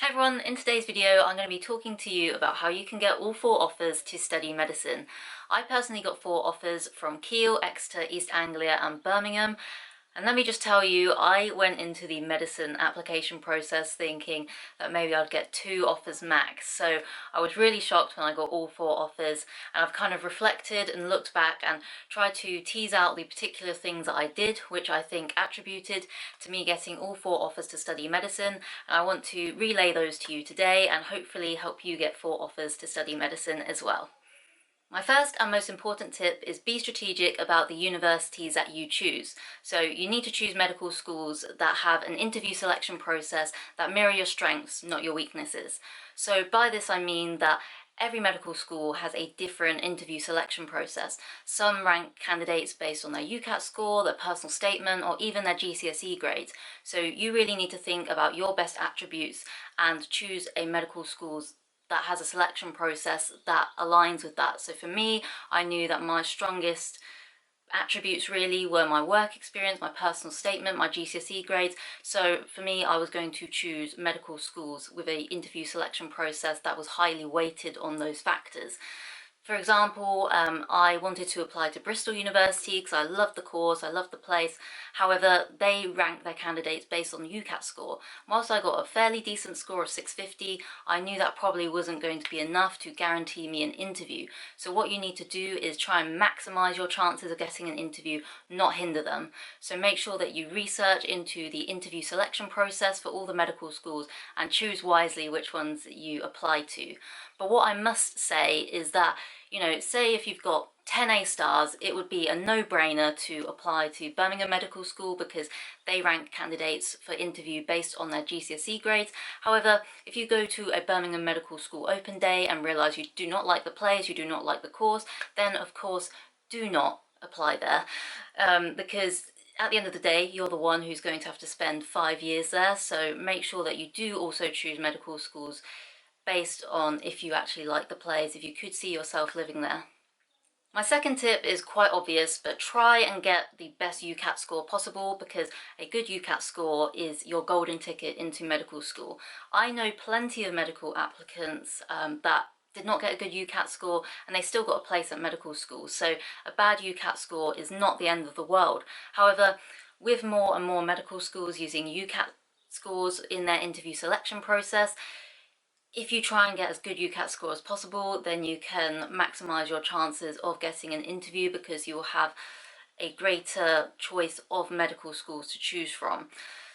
Hi everyone, in today's video I'm going to be talking to you about how you can get all 4 offers to study medicine. I personally got 4 offers from Kiel, Exeter, East Anglia and Birmingham. And let me just tell you, I went into the medicine application process thinking that maybe I'd get 2 offers max. So I was really shocked when I got all 4 offers, and I've kind of reflected and looked back and tried to tease out the particular things that I did, which I think attributed to me getting all 4 offers to study medicine. And I want to relay those to you today and hopefully help you get 4 offers to study medicine as well. My first and most important tip is be strategic about the universities that you choose. So you need to choose medical schools that have an interview selection process that mirror your strengths, not your weaknesses. So by this I mean that every medical school has a different interview selection process. Some rank candidates based on their UCAT score, their personal statement, or even their GCSE grades. So you really need to think about your best attributes and choose a medical school's that has a selection process that aligns with that. So for me, I knew that my strongest attributes really were my work experience, my personal statement, my GCSE grades. So for me, I was going to choose medical schools with an interview selection process that was highly weighted on those factors. For example, I wanted to apply to Bristol University because I loved the course, I loved the place. However, they ranked their candidates based on the UCAT score. Whilst I got a fairly decent score of 650, I knew that probably wasn't going to be enough to guarantee me an interview. So what you need to do is try and maximise your chances of getting an interview, not hinder them. So make sure that you research into the interview selection process for all the medical schools and choose wisely which ones you apply to. But what I must say is that, say if you've got 10 A stars, it would be a no-brainer to apply to Birmingham Medical School because they rank candidates for interview based on their GCSE grades. However, if you go to a Birmingham Medical School open day and realise you do not like the place, you do not like the course, then of course do not apply there, because at the end of the day, you're the one who's going to have to spend 5 years there. So make sure that you do also choose medical schools based on if you actually like the place, if you could see yourself living there. My second tip is quite obvious, but try and get the best UCAT score possible because a good UCAT score is your golden ticket into medical school. I know plenty of medical applicants that did not get a good UCAT score and they still got a place at medical school. So a bad UCAT score is not the end of the world. However, with more and more medical schools using UCAT scores in their interview selection process, if you try and get as good UCAT score as possible, then you can maximise your chances of getting an interview because you will have a greater choice of medical schools to choose from.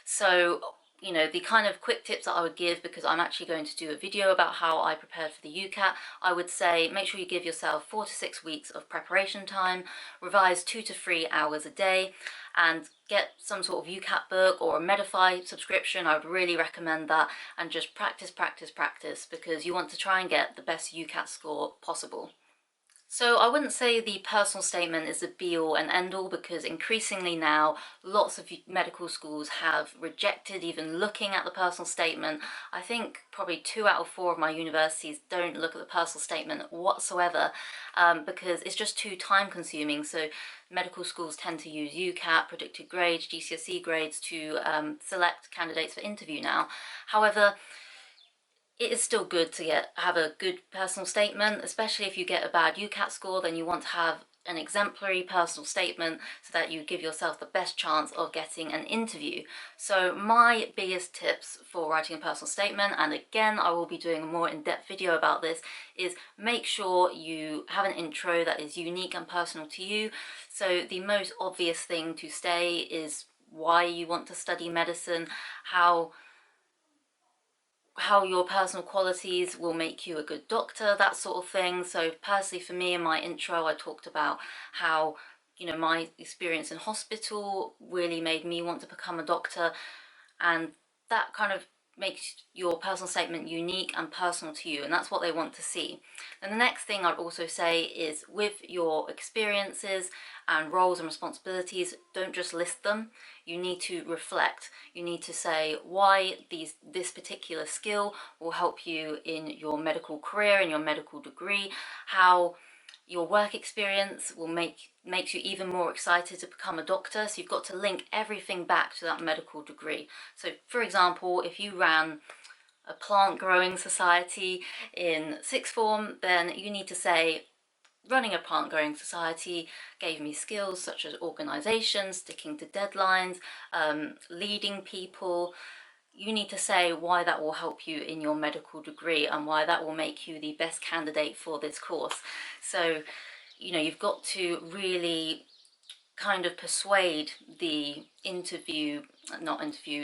So, the kind of quick tips that I would give, because I'm actually going to do a video about how I prepared for the UCAT, I would say make sure you give yourself 4 to 6 weeks of preparation time, revise 2 to 3 hours a day, and get some sort of UCAT book or a Medify subscription. I would really recommend that, and just practice because you want to try and get the best UCAT score possible. So I wouldn't say the personal statement is the be-all and end-all because increasingly now lots of medical schools have rejected even looking at the personal statement. I think probably 2 out of 4 of my universities don't look at the personal statement whatsoever because it's just too time consuming. So medical schools tend to use UCAT, predicted grades, GCSE grades to select candidates for interview now. However, it is still good to have a good personal statement, especially if you get a bad UCAT score, then you want to have an exemplary personal statement so that you give yourself the best chance of getting an interview. So my biggest tips for writing a personal statement, and again I will be doing a more in-depth video about this, is make sure you have an intro that is unique and personal to you. So the most obvious thing to say is why you want to study medicine, how your personal qualities will make you a good doctor, that sort of thing. So personally for me in my intro I talked about how my experience in hospital really made me want to become a doctor, and that kind of makes your personal statement unique and personal to you, and that's what they want to see. And the next thing I'd also say is with your experiences and roles and responsibilities, don't just list them. You need to reflect. You need to say why this particular skill will help you in your medical career, in your medical degree, how your work experience will makes you even more excited to become a doctor. So you've got to link everything back to that medical degree. So for example, if you ran a plant growing society in sixth form, then you need to say, running a plant growing society gave me skills such as organisation, sticking to deadlines, leading people. You need to say why that will help you in your medical degree and why that will make you the best candidate for this course. So, you know, you've got to really kind of persuade the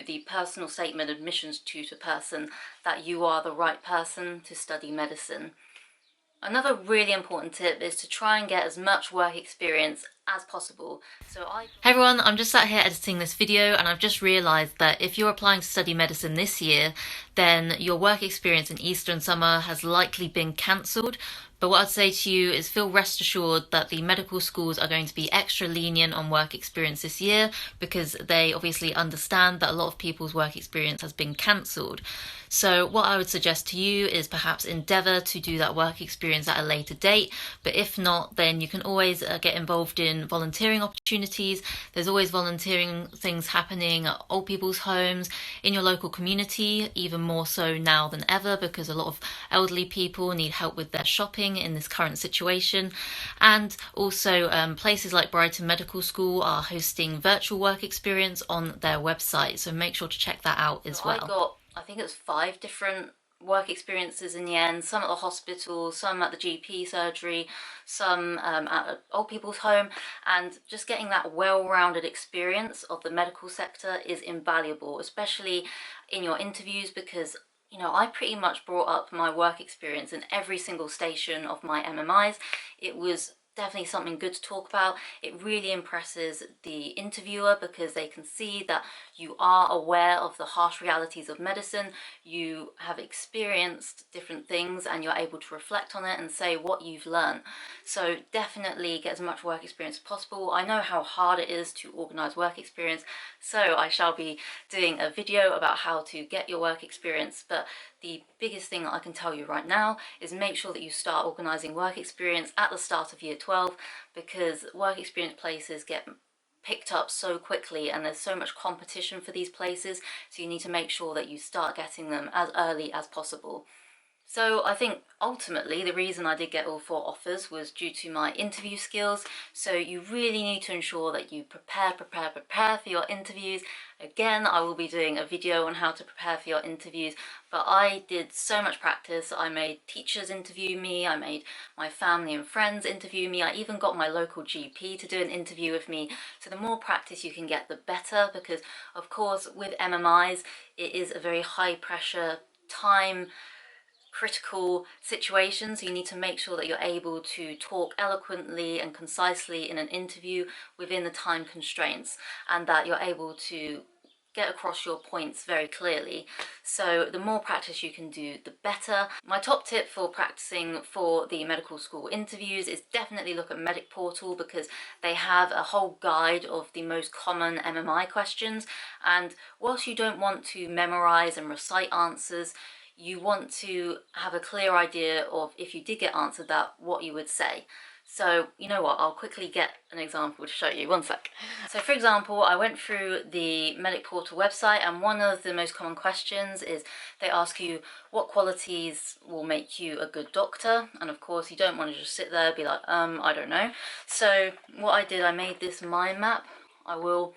the personal statement admissions tutor person that you are the right person to study medicine. Another really important tip is to try and get as much work experience as possible. Hey everyone, I'm just sat here editing this video and I've just realised that if you're applying to study medicine this year, then your work experience in Easter and summer has likely been cancelled. But what I'd say to you is feel rest assured that the medical schools are going to be extra lenient on work experience this year because they obviously understand that a lot of people's work experience has been cancelled. So what I would suggest to you is perhaps endeavour to do that work experience at a later date, but if not, then you can always get involved in volunteering opportunities. There's always volunteering things happening at old people's homes, in your local community, even more so now than ever because a lot of elderly people need help with their shopping in this current situation. And also places like Brighton Medical School are hosting virtual work experience on their website, so make sure to check that out as well. I think it was 5 different work experiences in the end, some at the hospital, some at the GP surgery, some at old people's home, and just getting that well-rounded experience of the medical sector is invaluable, especially in your interviews, because you know, I pretty much brought up my work experience in every single station of my MMIs. It was definitely something good to talk about. It really impresses the interviewer because they can see that you are aware of the harsh realities of medicine, you have experienced different things and you're able to reflect on it and say what you've learned. So definitely get as much work experience as possible. I know how hard it is to organise work experience, so I shall be doing a video about how to get your work experience, but the biggest thing that I can tell you right now is make sure that you start organising work experience at the start of year 12 because work experience places get picked up so quickly and there's so much competition for these places, so you need to make sure that you start getting them as early as possible. So I think ultimately the reason I did get all 4 offers was due to my interview skills. So you really need to ensure that you prepare for your interviews. Again, I will be doing a video on how to prepare for your interviews, but I did so much practice. I made teachers interview me, I made my family and friends interview me, I even got my local GP to do an interview with me. So the more practice you can get, the better, because of course with MMIs, it is a very high pressure, time critical situation, so you need to make sure that you're able to talk eloquently and concisely in an interview within the time constraints and that you're able to get across your points very clearly. So the more practice you can do, the better. My top tip for practicing for the medical school interviews is definitely look at Medic Portal because they have a whole guide of the most common MMI questions, and whilst you don't want to memorize and recite answers, you want to have a clear idea of, if you did get answered that, what you would say. So you know what, I'll quickly get an example to show you, one sec. So for example, I went through the Medic Portal website and one of the most common questions is they ask you what qualities will make you a good doctor, and of course you don't want to just sit there and be like, I don't know. So what I did, I made this mind map. I will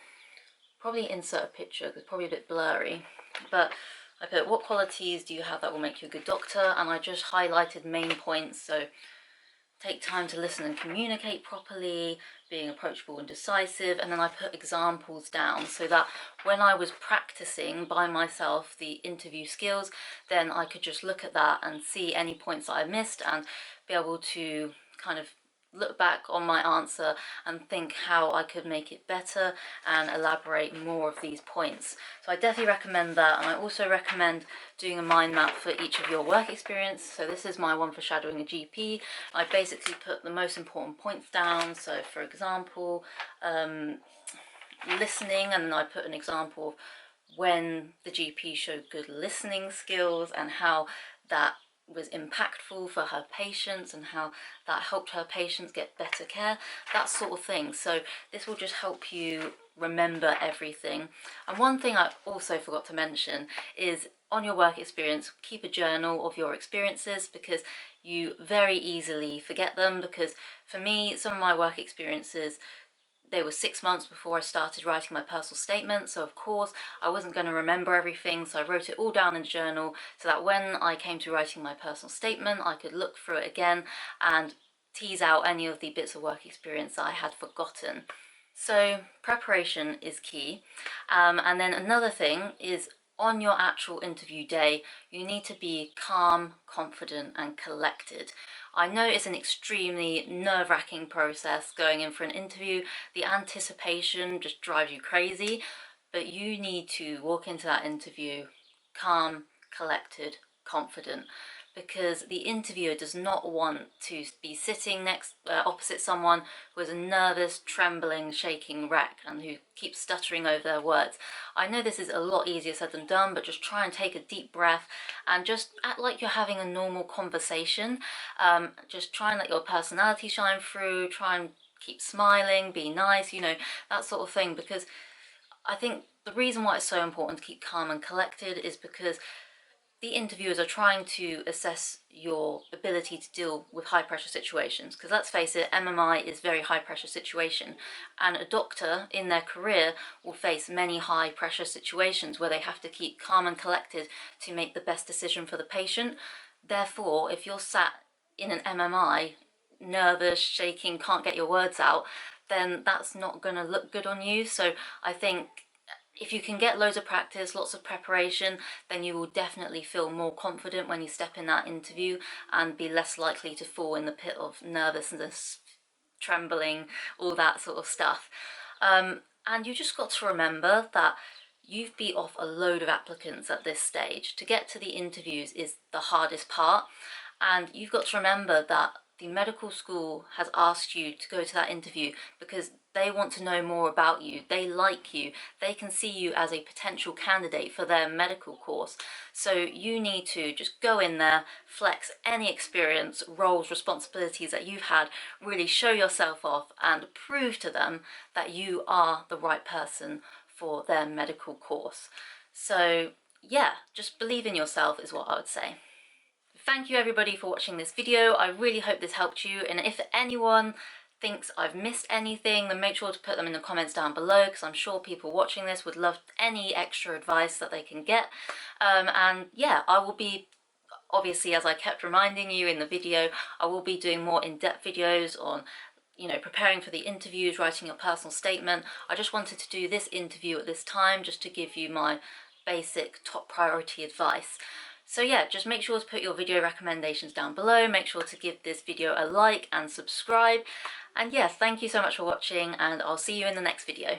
probably insert a picture because it's probably a bit blurry, but I put what qualities do you have that will make you a good doctor, and I just highlighted main points. So take time to listen and communicate properly, being approachable and decisive, and then I put examples down so that when I was practicing by myself the interview skills, then I could just look at that and see any points that I missed and be able to kind of look back on my answer and think how I could make it better and elaborate more of these points. So I definitely recommend that, and I also recommend doing a mind map for each of your work experience. So this is my one for shadowing a GP. I basically put the most important points down. So for example, listening, and then I put an example of when the GP showed good listening skills and how that was impactful for her patients and how that helped her patients get better care, that sort of thing. So this will just help you remember everything. And one thing I also forgot to mention is on your work experience, keep a journal of your experiences, because you very easily forget them. Because for me, some of my work experiences, they were 6 months before I started writing my personal statement, so of course I wasn't going to remember everything, so I wrote it all down in a journal so that when I came to writing my personal statement I could look through it again and tease out any of the bits of work experience that I had forgotten. So preparation is key. And then another thing is, on your actual interview day, you need to be calm, confident and collected. I know it's an extremely nerve-wracking process going in for an interview. The anticipation just drives you crazy, but you need to walk into that interview calm, collected, confident, because the interviewer does not want to be sitting opposite someone who is a nervous, trembling, shaking wreck and who keeps stuttering over their words. I know this is a lot easier said than done, but just try and take a deep breath and just act like you're having a normal conversation. Just try and let your personality shine through, try and keep smiling, be nice, that sort of thing, because I think the reason why it's so important to keep calm and collected is because the interviewers are trying to assess your ability to deal with high pressure situations, because let's face it, MMI is a very high pressure situation, and a doctor in their career will face many high pressure situations where they have to keep calm and collected to make the best decision for the patient. Therefore, if you're sat in an MMI, nervous, shaking, can't get your words out, then that's not going to look good on you. So I think if you can get loads of practice, lots of preparation, then you will definitely feel more confident when you step in that interview and be less likely to fall in the pit of nervousness, trembling, all that sort of stuff. And you just got to remember that you've beat off a load of applicants at this stage. To get to the interviews is the hardest part, and you've got to remember that the medical school has asked you to go to that interview because they want to know more about you. They like you. They can see you as a potential candidate for their medical course. So you need to just go in there, flex any experience, roles, responsibilities that you've had, really show yourself off and prove to them that you are the right person for their medical course. So yeah, just believe in yourself is what I would say. Thank you everybody for watching this video. I really hope this helped you, and if anyone thinks I've missed anything, then make sure to put them in the comments down below, because I'm sure people watching this would love any extra advice that they can get. And yeah, I will be, obviously, as I kept reminding you in the video, I will be doing more in-depth videos on preparing for the interviews, writing your personal statement. I just wanted to do this interview at this time just to give you my basic top priority advice. So yeah, just make sure to put your video recommendations down below, make sure to give this video a like and subscribe. And yeah, thank you so much for watching, and I'll see you in the next video.